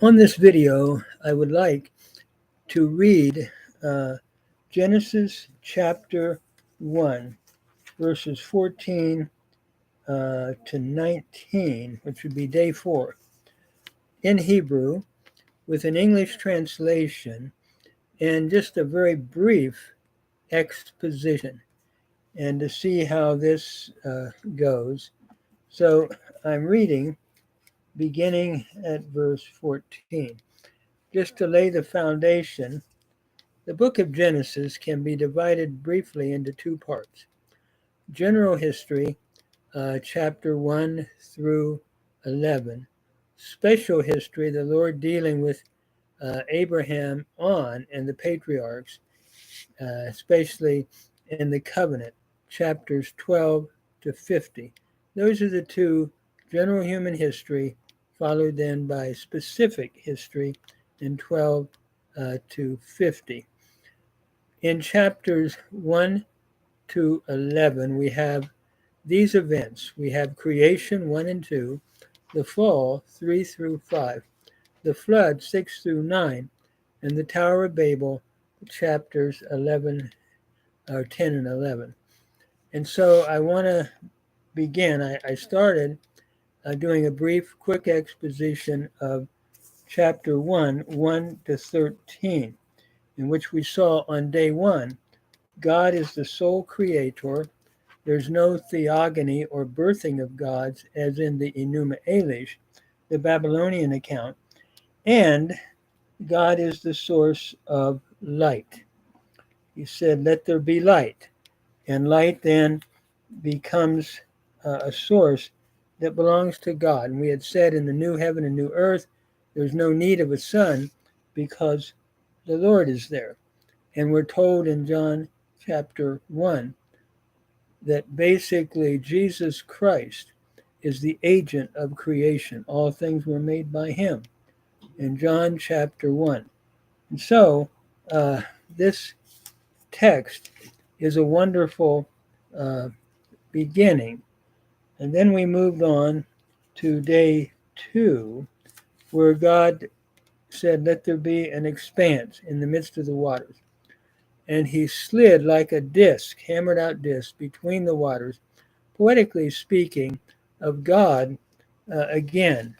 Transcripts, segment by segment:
On this video, I would like to read uh, Genesis chapter 1, verses 14 to 19, which would be day 4, in Hebrew, with an English translation and just a very brief exposition, and to see how this goes. So I'm reading beginning at verse 14. Just to lay the foundation, the book of Genesis can be divided briefly into two parts. General history, chapter 1 through 11. Special history, the Lord dealing with Abraham on and the patriarchs, especially in the covenant, chapters 12 to 50. Those are the two: general human history, followed then by specific history in 12 to 50. In chapters 1 to 11, we have these events. We have creation 1 and 2, the fall 3 through 5, the flood 6 through 9, and the Tower of Babel, chapters 11 or 10 and 11. And so I want to begin. I started doing a brief, quick exposition of chapter 1, 1 to 13, in which we saw on day 1, God is the sole creator. There's no theogony or birthing of gods as in the Enuma Elish, the Babylonian account, and God is the source of light. He said, let there be light, and light then becomes a source that belongs to God. And we had said in the new heaven and new earth, there's no need of a sun because the Lord is there. And we're told in John chapter 1 that basically Jesus Christ is the agent of creation. All things were made by him in John chapter 1. And so this text is a wonderful beginning. And then we moved on to day 2, where God said, let there be an expanse in the midst of the waters. And he slid like a disc, hammered out disc, between the waters, poetically speaking of God again.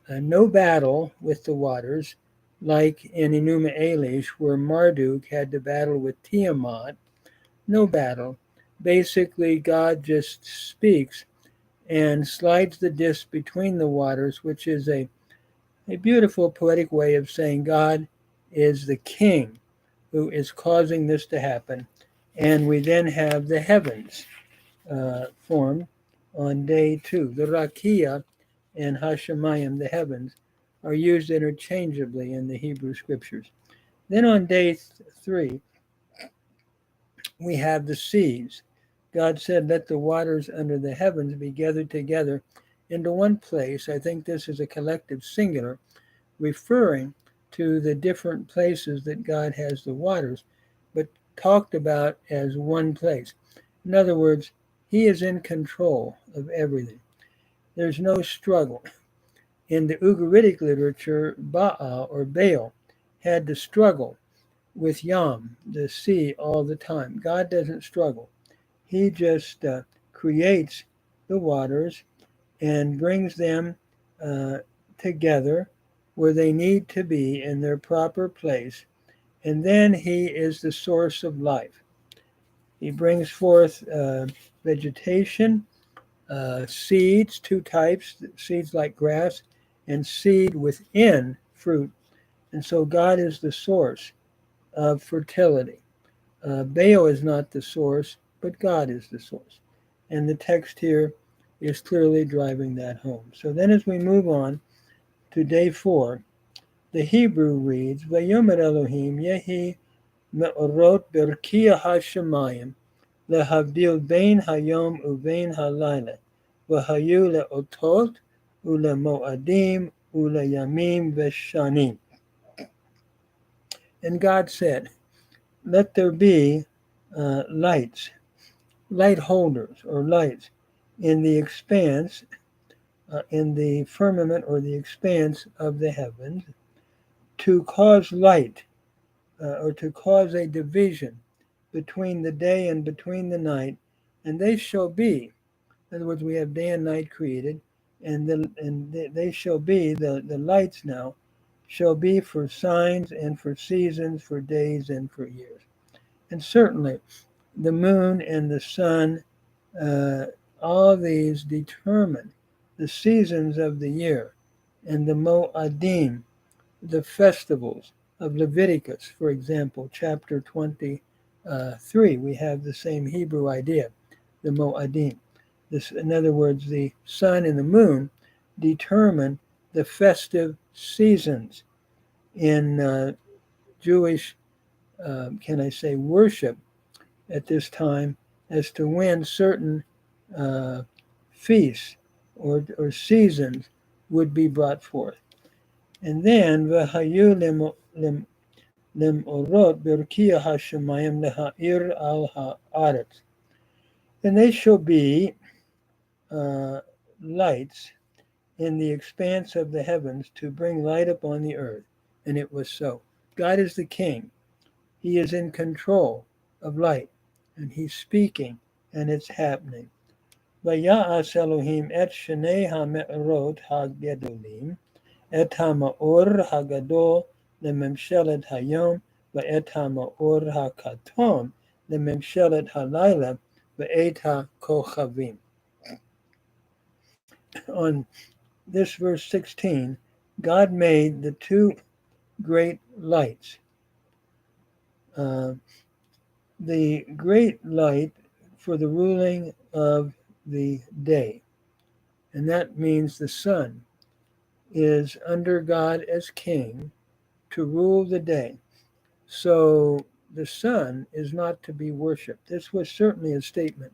No battle with the waters, like in Enuma Elish, where Marduk had to battle with Tiamat. No battle. Basically, God just speaks and slides the disc between the waters, which is a beautiful poetic way of saying God is the king who is causing this to happen. And we then have the heavens formed on day 2. The Rakia and Hashemayim, the heavens, are used interchangeably in the Hebrew scriptures. Then on day 3, we have the seas. God said, let the waters under the heavens be gathered together into one place. I think this is a collective singular, referring to the different places that God has the waters, but talked about as one place. In other words, he is in control of everything. There's no struggle. In the Ugaritic literature, Baal or Baal had to struggle with Yam, the sea, all the time. God doesn't struggle. He just creates the waters and brings them together where they need to be in their proper place. And then he is the source of life. He brings forth vegetation, seeds, two types, seeds like grass, and seed within fruit. And so God is the source of fertility. Baal is not the source, but God is the source. And the text here is clearly driving that home. So then as we move on to day 4, the Hebrew reads, Vayomer Elohim yehi me'orot berkiah hashemayim lehavdil bein hayom uvein halayla v'hayu le'otot ule'moadim ule'yamim v'shanim. And God said, let there be lights. light holders or lights in the expanse, in the firmament or the expanse of the heavens, to cause light or to cause a division between the day and between the night, and they shall be. In other words, we have day and night created, and they shall be, the lights now, shall be for signs and for seasons, for days and for years. And certainly the moon and the sun, uh, all these determine the seasons of the year, and the Mo'adim, the festivals of Leviticus, for example, chapter 23, we have the same Hebrew idea, the Mo'adim. This, in other words, the sun and the moon determine the festive seasons in Jewish, can I say, worship at this time, as to when certain uh, feasts or seasons would be brought forth. And then, v'hayu lem'orot berkiya hashemayim leha'ir al ha'aretz. And they shall be lights in the expanse of the heavens to bring light upon the earth. And it was so. God is the king. He is in control of light, and he's speaking, and it's happening. Vaya'as Elohim et shnei ha'me'orot ha'gedolim et ha'ma'or ha'gadol lememshelet hayom va'et ha'ma'or ha'katon lememshelet halayla va'et ha'kochavim. On this verse 16, God made the two great lights. The great light for the ruling of the day. And that means the sun is under God as king to rule the day. So the sun is not to be worshipped. This was certainly a statement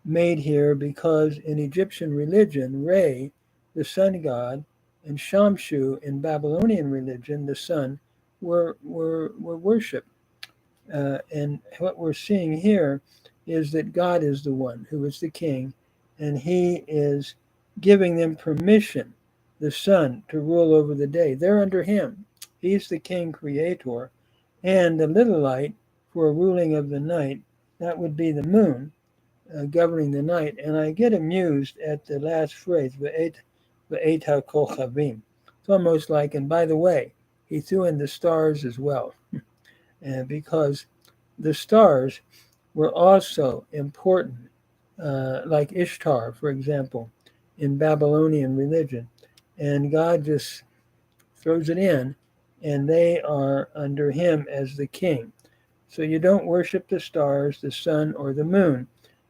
made here because in Egyptian religion, Re, the sun god, and Shamshu in Babylonian religion, the sun, were worshipped. And what we're seeing here is that God is the one who is the king, and he is giving them permission, the sun, to rule over the day. They're under him. He's the king creator. And the little light for ruling of the night, that would be the moon, governing the night. And I get amused at the last phrase, V'et ha'kochavim. It's almost like, and by the way, he threw in the stars as well. Because the stars were also important, like Ishtar, for example, in Babylonian religion. And God just throws it in, and they are under him as the king. So you don't worship the stars, the sun, or the moon,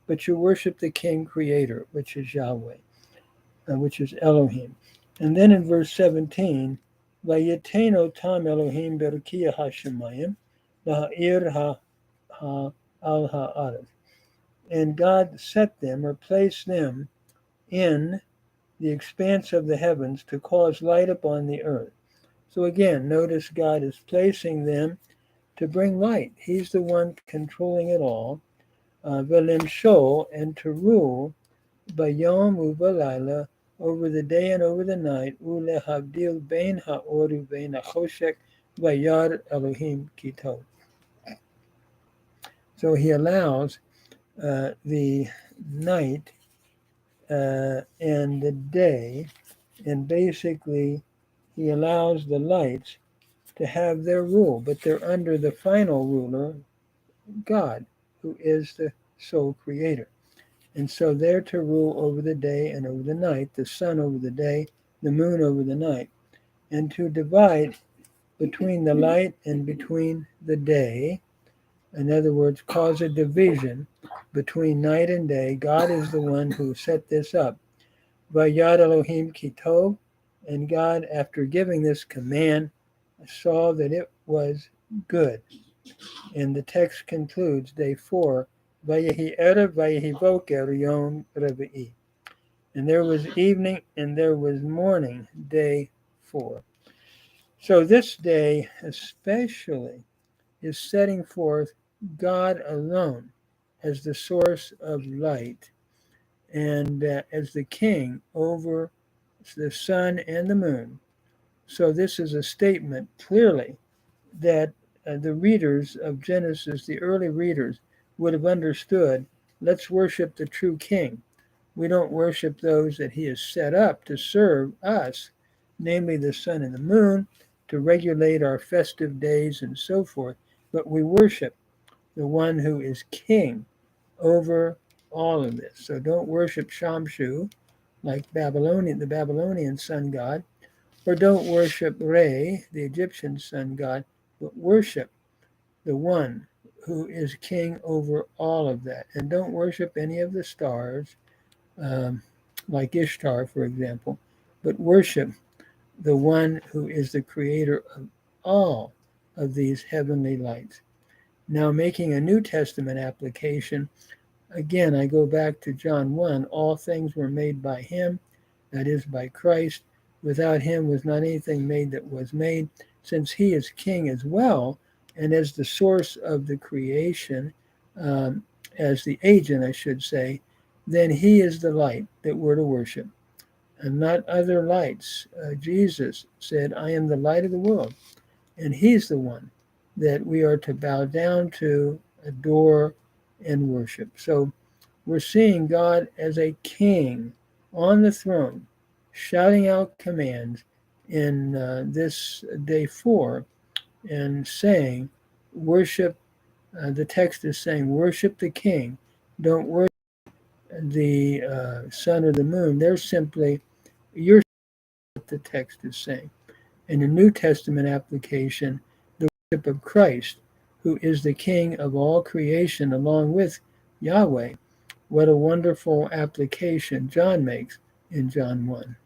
but you worship the king creator, which is Yahweh, which is Elohim. And then in verse 17, Vayeteno tam Elohim berkiya hashemayim la'ir al ha'aretz. And God set them or placed them in the expanse of the heavens to cause light upon the earth. So again, notice God is placing them to bring light. He's the one controlling it all. Velimshol, and to rule bayom uvalayla, over the day and over the night, ulehavdil bein ha'oru bein ha'choshek vayar Elohim kitov. So he allows the night and the day, and basically he allows the lights to have their rule, but they're under the final ruler, God, who is the sole creator. And so they're to rule over the day and over the night, the sun over the day, the moon over the night, and to divide between the light and between the day. In other words, cause a division between night and day. God is the one who set this up. Vayad Elohim kitov, and God, after giving this command, saw that it was good. And the text concludes, day 4, Vayehi erev vayehi boker yom revi'i. And there was evening and there was morning, day 4. So this day especially is setting forth God alone as the source of light and as the king over the sun and the moon. So this is a statement clearly that the readers of Genesis, the early readers, would have understood. Let's worship the true king. We don't worship those that he has set up to serve us, namely the sun and the moon, to regulate our festive days and so forth, but we worship the one who is king over all of this. So don't worship Shamshu like the Babylonian sun god, or don't worship Re, the Egyptian sun god, but worship the one who is king over all of that. And don't worship any of the stars, like Ishtar, for example, but worship the one who is the creator of all of these heavenly lights. Now, making a New Testament application, again, I go back to John 1. All things were made by him, that is, by Christ. Without him was not anything made that was made. Since he is king as well, and as the source of the creation, as the agent, I should say, then he is the light that we're to worship, and not other lights. Jesus said, I am the light of the world, and he's the one that we are to bow down to, adore, and worship. So we're seeing God as a king on the throne, shouting out commands in this day 4 and saying, worship, the text is saying, worship the king. Don't worship the sun or the moon. They're simply, you're what the text is saying. In the New Testament application, the worship of Christ, who is the king of all creation along with Yahweh. What a wonderful application John makes in John 1.